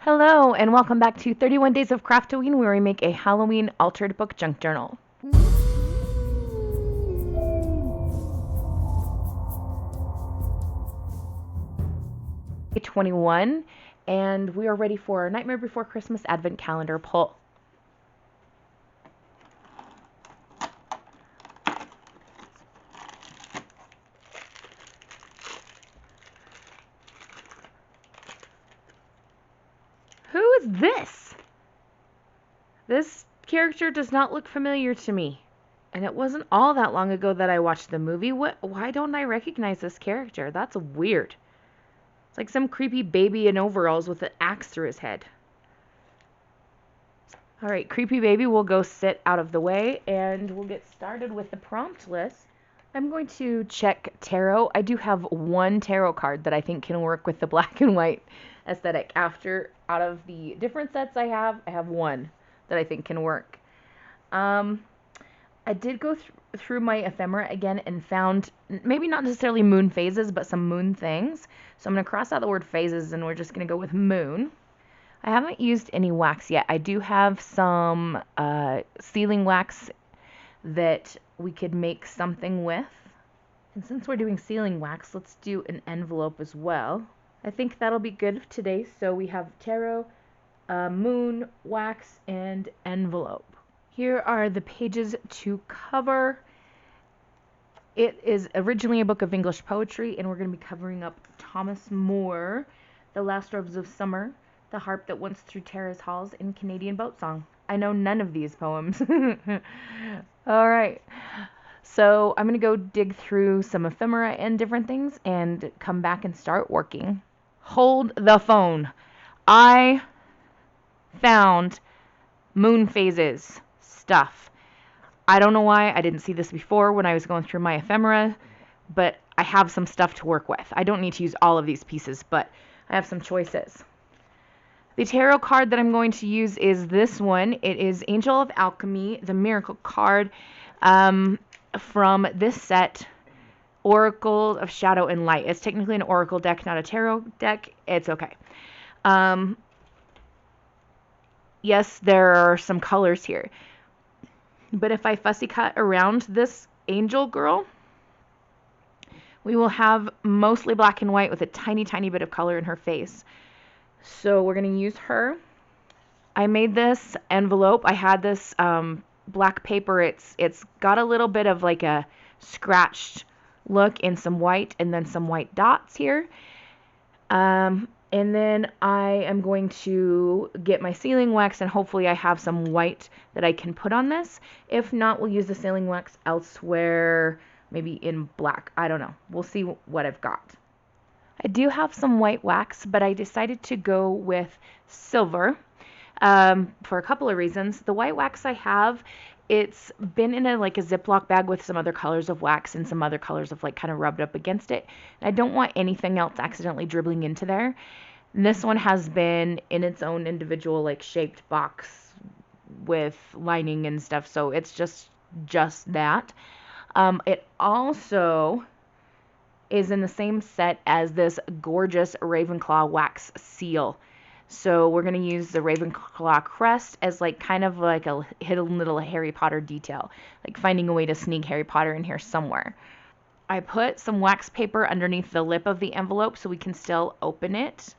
Hello, and welcome back to 31 Days of Craftoween, where we make a Halloween altered book junk journal. Day 21, and we are ready for our Nightmare Before Christmas Advent Calendar pull. Who is this? This character does not look familiar to me. And it wasn't all that long ago that I watched the movie. Why don't I recognize this character? That's weird. It's like some creepy baby in overalls with an axe through his head. Alright, creepy baby will go sit out of the way, and we'll get started with the prompt list. I'm going to check tarot. I do have one tarot card that I think can work with the black and white aesthetic. Out of the different sets I have one that I think can work. I did go through my ephemera again and found maybe not necessarily moon phases, but some moon things. So I'm going to cross out the word phases, and we're just going to go with moon. I haven't used any wax yet. I do have some sealing wax that we could make something with. And since we're doing sealing wax, let's do an envelope as well. I think that'll be good today. So we have tarot, moon, wax, and envelope. Here are the pages to cover. It is originally a book of English poetry, and we're going to be covering up Thomas Moore, The Last Robes of Summer, The Harp That Once Through Terrace Halls, and Canadian Boat Song. I know none of these poems. All right. So I'm going to go dig through some ephemera and different things and come back and start working. Hold the phone. I found moon phases stuff. I don't know why I didn't see this before when I was going through my ephemera, but I have some stuff to work with. I don't need to use all of these pieces, but I have some choices. The tarot card that I'm going to use is this one. It is Angel of Alchemy, the Miracle card from this set, Oracle of Shadow and Light. It's technically an Oracle deck, not a tarot deck. It's okay. Yes, there are some colors here. But if I fussy cut around this angel girl, we will have mostly black and white with a tiny, tiny bit of color in her face. So we're going to use her. I made this envelope. I had this black paper. It's got a little bit of like a scratched look in some white and then some white dots here. And then I am going to get my sealing wax, and hopefully I have some white that I can put on this. If not, we'll use the sealing wax elsewhere, maybe in black. I don't know. We'll see what I've got. I do have some white wax, but I decided to go with silver for a couple of reasons. The white wax I have, it's been in a Ziploc bag with some other colors of wax and some other colors of kind of rubbed up against it. And I don't want anything else accidentally dribbling into there. And this one has been in its own individual shaped box with lining and stuff, so it's just that. It also is in the same set as this gorgeous Ravenclaw wax seal. So we're going to use the Ravenclaw crest as kind of a hidden little Harry Potter detail, like finding a way to sneak Harry Potter in here somewhere. I put some wax paper underneath the lip of the envelope so we can still open it.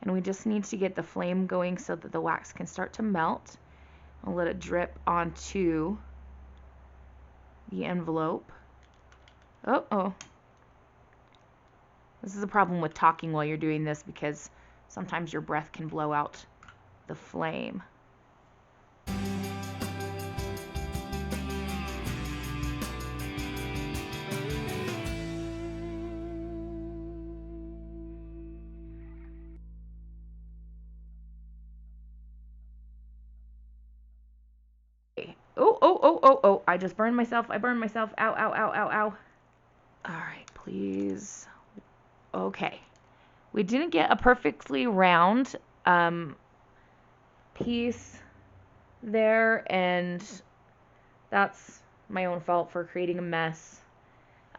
And we just need to get the flame going so that the wax can start to melt. I'll let it drip onto the envelope. Oh. This is a problem with talking while you're doing this because sometimes your breath can blow out the flame. Oh, I just burned myself. I burned myself. Ow, ow, ow, ow, ow. Alright, please. Okay. We didn't get a perfectly round piece there, and that's my own fault for creating a mess.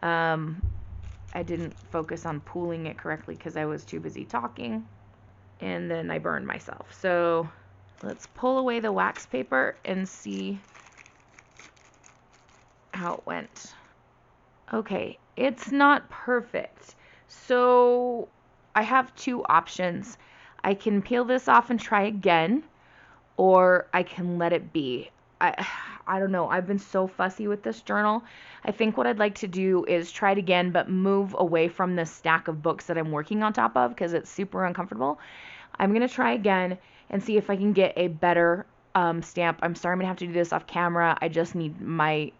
I didn't focus on pooling it correctly because I was too busy talking. and then I burned myself. So let's pull away the wax paper and see how it went. Okay, it's not perfect. So I have two options. I can peel this off and try again, or I can let it be. I don't know. I've been so fussy with this journal. I think what I'd like to do is try it again, but move away from this stack of books that I'm working on top of because it's super uncomfortable. I'm going to try again and see if I can get a better stamp. I'm sorry I'm going to have to do this off camera. I just need my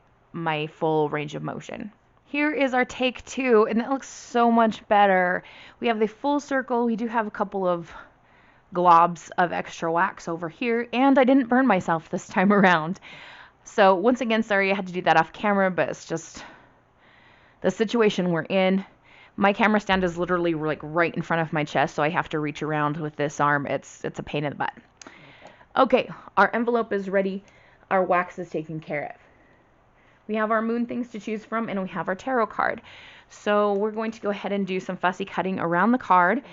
full range of motion. Here is our take 2, and that looks so much better. We have the full circle. We do have a couple of globs of extra wax over here, and I didn't burn myself this time around. So once again, sorry I had to do that off camera, but it's just the situation we're in. My camera stand is literally like right in front of my chest, so I have to reach around with this arm. It's a pain in the butt. Okay, our envelope is ready. Our wax is taken care of. We have our moon things to choose from, and we have our tarot card. So we're going to go ahead and do some fussy cutting around the card.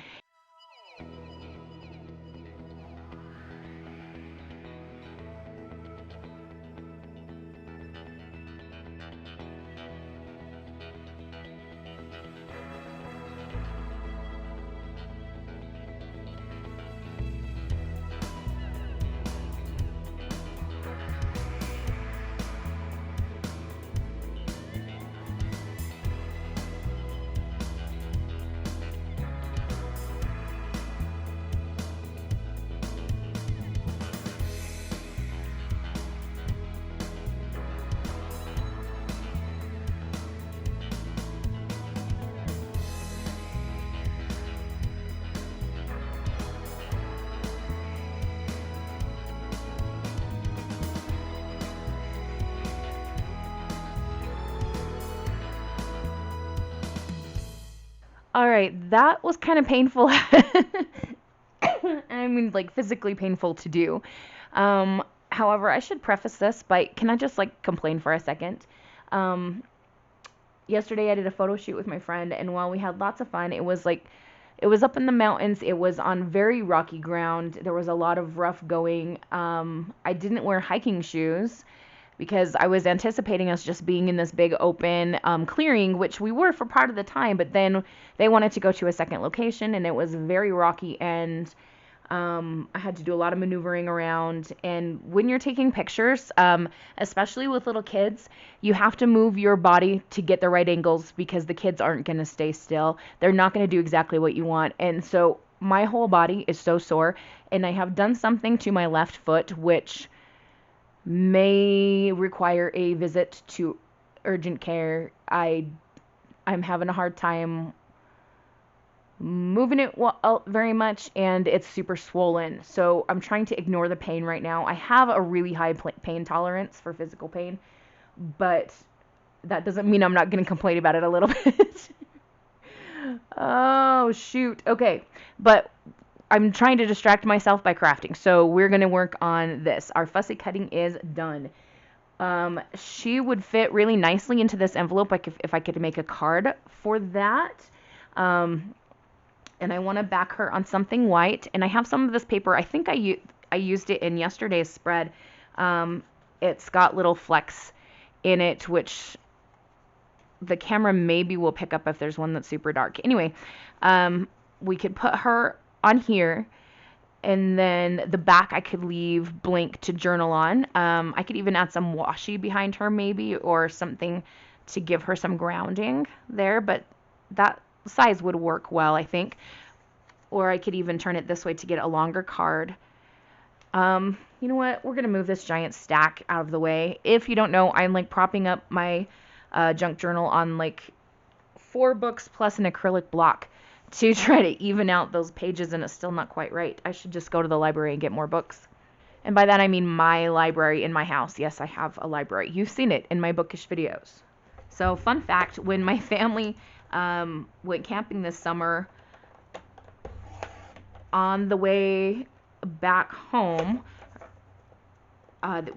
All right, that was kind of painful. I mean, like physically painful to do. However, I should preface this by, can I just like complain for a second? Yesterday I did a photo shoot with my friend, and while we had lots of fun, it was up in the mountains. It was on very rocky ground. There was a lot of rough going. I didn't wear hiking shoes because I was anticipating us just being in this big open clearing, which we were for part of the time, but then they wanted to go to a second location, and it was very rocky, and I had to do a lot of maneuvering around. And when you're taking pictures, especially with little kids, you have to move your body to get the right angles because the kids aren't going to stay still. They're not going to do exactly what you want. And so my whole body is so sore, and I have done something to my left foot, which may require a visit to urgent care. I'm having a hard time moving it very much, and it's super swollen. So I'm trying to ignore the pain right now. I have a really high pain tolerance for physical pain, but that doesn't mean I'm not going to complain about it a little bit. Oh, shoot. Okay, but I'm trying to distract myself by crafting. So we're going to work on this. Our fussy cutting is done. She would fit really nicely into this envelope, like if I could make a card for that. And I want to back her on something white. And I have some of this paper. I think I used it in yesterday's spread. It's got little flecks in it, which the camera maybe will pick up if there's one that's super dark. Anyway, we could put her on here, and then the back I could leave blank to journal on. I could even add some washi behind her maybe, or something to give her some grounding there, but that size would work well, I think. Or I could even turn it this way to get a longer card. You know what? We're going to move this giant stack out of the way. If you don't know, I'm like propping up my junk journal on like 4 books plus an acrylic block to try to even out those pages, and it's still not quite right. I should just go to the library and get more books. And by that I mean my library in my house. Yes, I have a library. You've seen it in my bookish videos. So fun fact, when my family went camping this summer, on the way back home,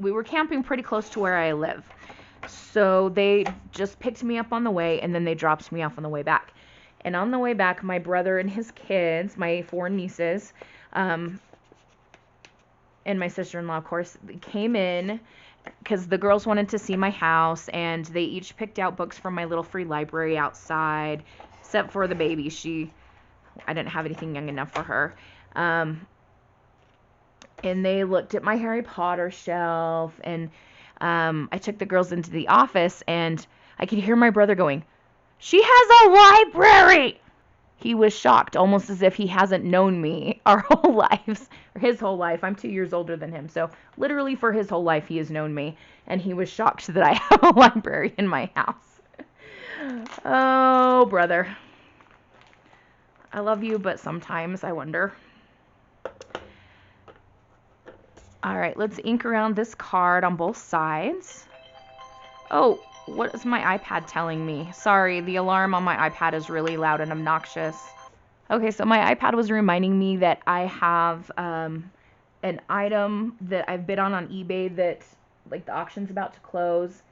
we were camping pretty close to where I live. So they just picked me up on the way, and then they dropped me off on the way back. And on the way back, my brother and his kids, my 4 nieces, And my sister-in-law, of course, came in because the girls wanted to see my house, and they each picked out books from my little free library outside, except for the baby. I didn't have anything young enough for her. And they looked at my Harry Potter shelf, and I took the girls into the office, and I could hear my brother going, "She has a library!" He was shocked, almost as if he hasn't known me our whole lives, or his whole life. I'm 2 years older than him, so literally for his whole life he has known me, and he was shocked that I have a library in my house. Oh, brother. I love you, but sometimes I wonder. All right, let's ink around this card on both sides. Oh, what is my iPad telling me? Sorry, the alarm on my iPad is really loud and obnoxious. Okay, so my iPad was reminding me that I have an item that I've bid on eBay that, like, the auction's about to close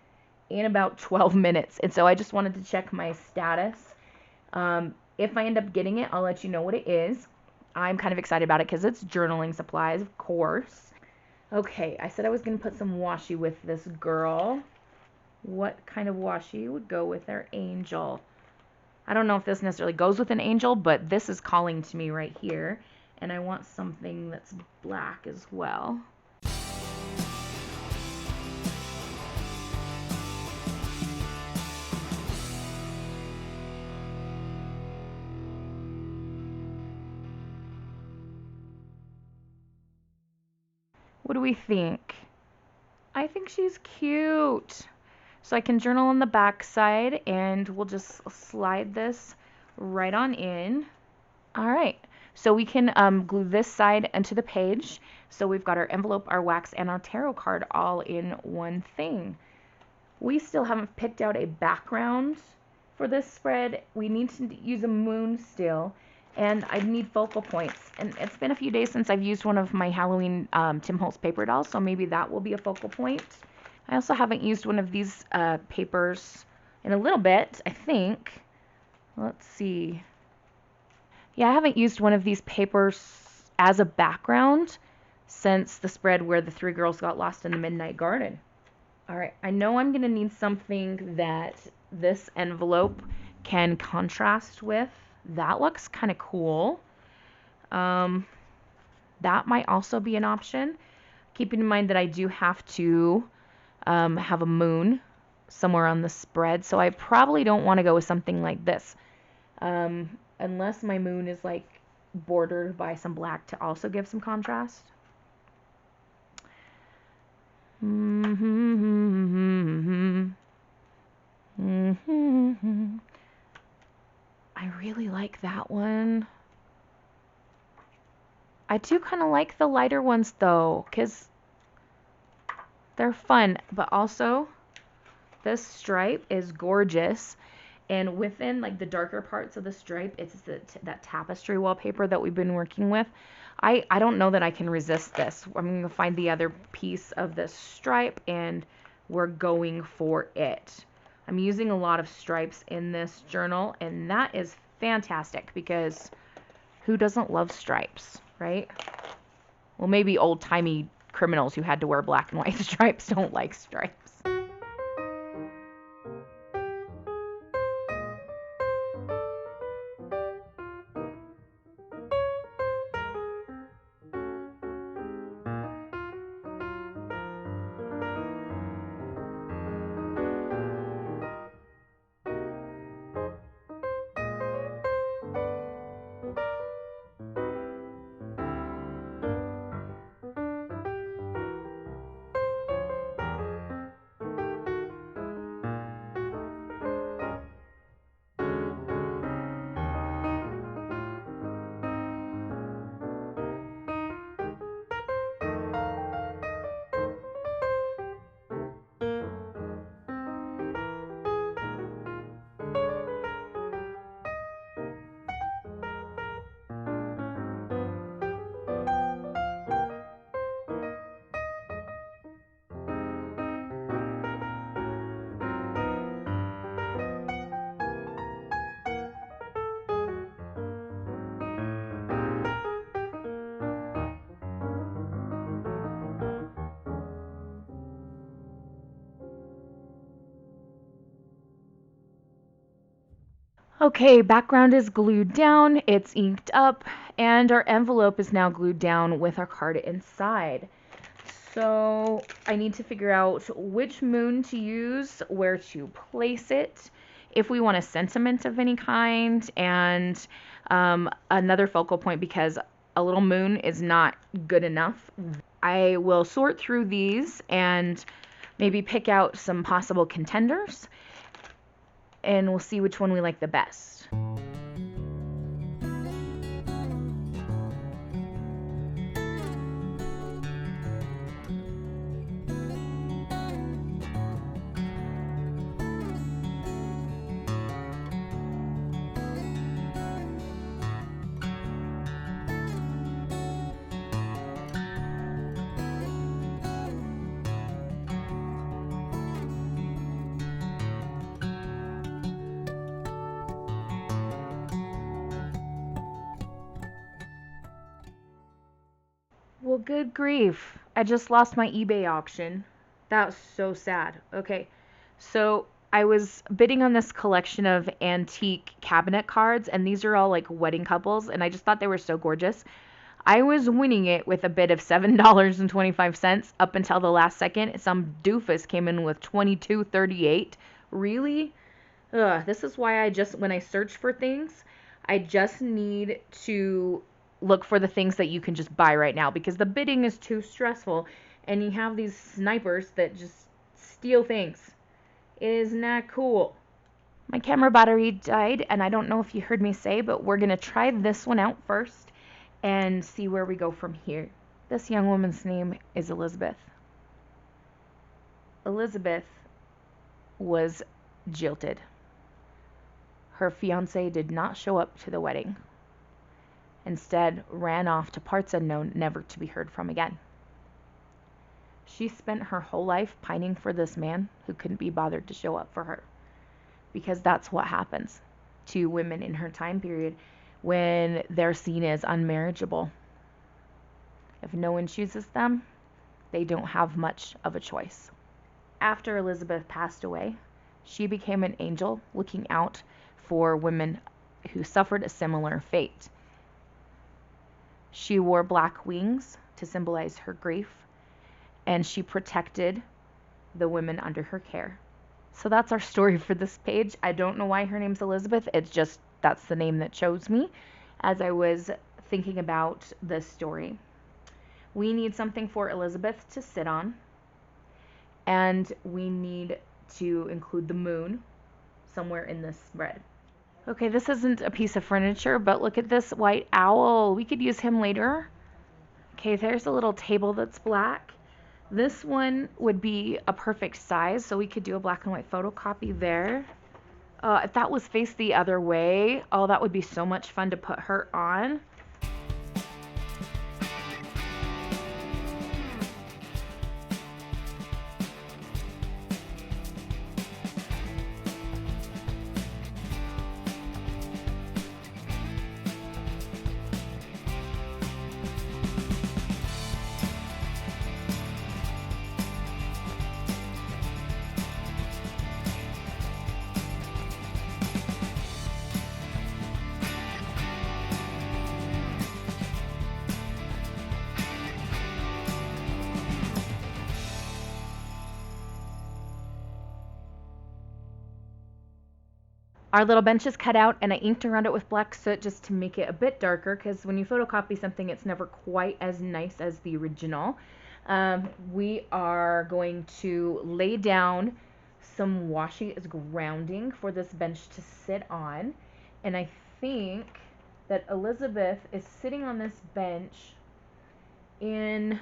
in about 12 minutes. And so I just wanted to check my status. If I end up getting it, I'll let you know what it is. I'm kind of excited about it because it's journaling supplies, of course. Okay, I said I was going to put some washi with this girl. What kind of washi would go with our angel? I don't know if this necessarily goes with an angel, but this is calling to me right here. And I want something that's black as well. What do we think? I think she's cute. So I can journal on the back side, and we'll just slide this right on in. All right, so we can glue this side into the page. So we've got our envelope, our wax, and our tarot card all in one thing. We still haven't picked out a background for this spread. We need to use a moon still, and I need focal points. And it's been a few days since I've used one of my Halloween Tim Holtz paper dolls, so maybe that will be a focal point. I also haven't used one of these papers in a little bit, I think. Let's see. Yeah, I haven't used one of these papers as a background since the spread where the three girls got lost in the Midnight Garden. All right, I know I'm going to need something that this envelope can contrast with. That looks kind of cool. That might also be an option. Keeping in mind that I do have to have a moon somewhere on the spread, so I probably don't want to go with something like this. Unless my moon is like bordered by some black to also give some contrast. I really like that one. I do kind of like the lighter ones though, because they're fun, but also this stripe is gorgeous. And within like the darker parts of the stripe, it's that tapestry wallpaper that we've been working with. I don't know that I can resist this. I'm going to find the other piece of this stripe, and we're going for it. I'm using a lot of stripes in this journal, and that is fantastic because who doesn't love stripes, right? Well, maybe old-timey criminals who had to wear black and white stripes don't like stripes. Okay, background is glued down, it's inked up, and our envelope is now glued down with our card inside. So I need to figure out which moon to use, where to place it, if we want a sentiment of any kind, and another focal point, because a little moon is not good enough. I will sort through these and maybe pick out some possible contenders, and we'll see which one we like the best. Well, good grief. I just lost my eBay auction. That was so sad. Okay, so I was bidding on this collection of antique cabinet cards, and these are all like wedding couples, and I just thought they were so gorgeous. I was winning it with a bid of $7.25 up until the last second. Some doofus came in with $22.38. Really? Ugh, this is why when I search for things, I just need to look for the things that you can just buy right now, because the bidding is too stressful and you have these snipers that just steal things. It is not cool. My camera battery died, and I don't know if you heard me say, but we're going to try this one out first and see where we go from here. This young woman's name is Elizabeth. Elizabeth was jilted. Her fiancé did not show up to the wedding. Instead, ran off to parts unknown, never to be heard from again. She spent her whole life pining for this man who couldn't be bothered to show up for her. Because that's what happens to women in her time period when they're seen as unmarriageable. If no one chooses them, they don't have much of a choice. After Elizabeth passed away, she became an angel looking out for women who suffered a similar fate. She wore black wings to symbolize her grief, and she protected the women under her care. So that's our story for this page. I don't know why her name's Elizabeth. It's just that's the name that chose me as I was thinking about this story. We need something for Elizabeth to sit on, and we need to include the moon somewhere in this spread. Okay, this isn't a piece of furniture, but look at this white owl. We could use him later. Okay, there's a little table that's black. This one would be a perfect size, so we could do a black and white photocopy there. If that was faced the other way, oh, that would be so much fun to put her on. Our little bench is cut out, and I inked around it with black soot just to make it a bit darker, because when you photocopy something, it's never quite as nice as the original. We are going to lay down some washi as grounding for this bench to sit on, and I think that Elizabeth is sitting on this bench in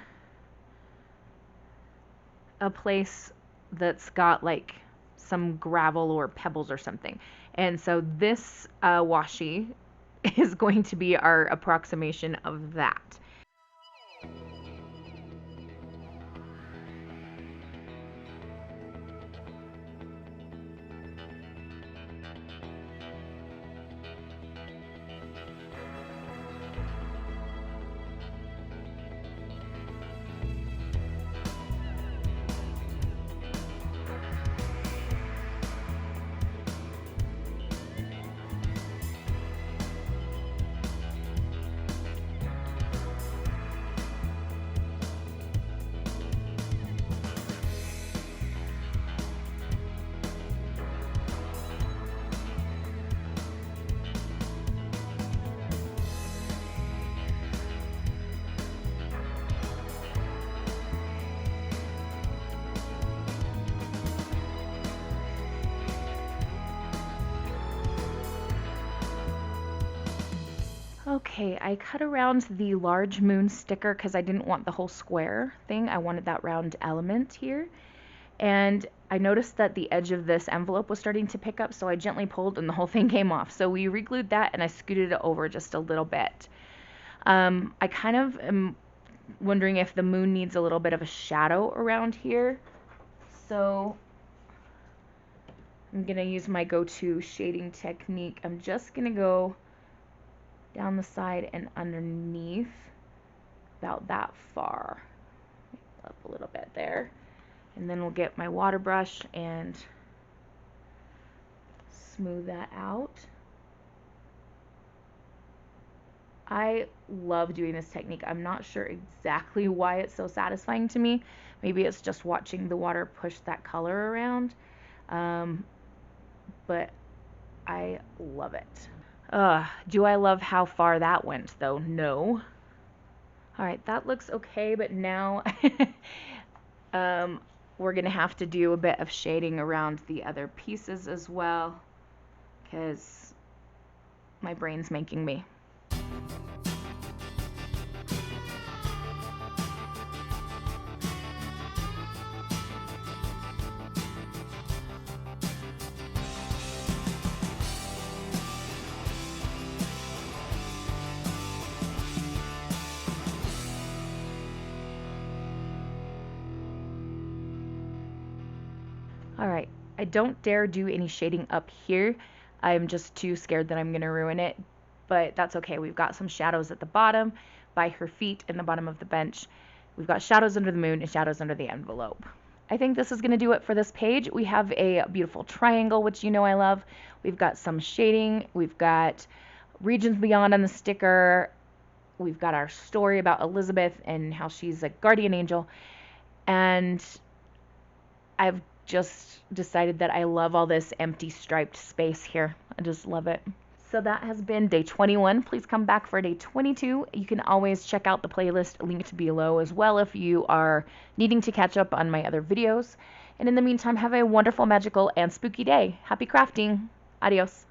a place that's got like some gravel or pebbles or something. And so this washi is going to be our approximation of that. Okay, I cut around the large moon sticker because I didn't want the whole square thing. I wanted that round element here. And I noticed that the edge of this envelope was starting to pick up, so I gently pulled and the whole thing came off. So we re-glued that and I scooted it over just a little bit. I kind of am wondering if the moon needs a little bit of a shadow around here. So I'm going to use my go-to shading technique. I'm just going to go down the side and underneath about that far. Up a little bit there. And then we'll get my water brush and smooth that out. I love doing this technique. I'm not sure exactly why it's so satisfying to me. Maybe it's just watching the water push that color around. But I love it. Do I love how far that went though? No. Alright, that looks okay, but now we're going to have to do a bit of shading around the other pieces as well, because my brain's making me. Alright, I don't dare do any shading up here. I'm just too scared that I'm going to ruin it, but that's okay. We've got some shadows at the bottom, by her feet, in the bottom of the bench. We've got shadows under the moon and shadows under the envelope. I think this is going to do it for this page. We have a beautiful triangle, which you know I love. We've got some shading. We've got Regions Beyond on the sticker. We've got our story about Elizabeth and how she's a guardian angel. And I've just decided that I love all this empty striped space here. I just love it. So that has been day 21. Please come back for day 22. You can always check out the playlist linked below as well if you are needing to catch up on my other videos. And in the meantime, have a wonderful, magical, and spooky day. Happy crafting. Adios.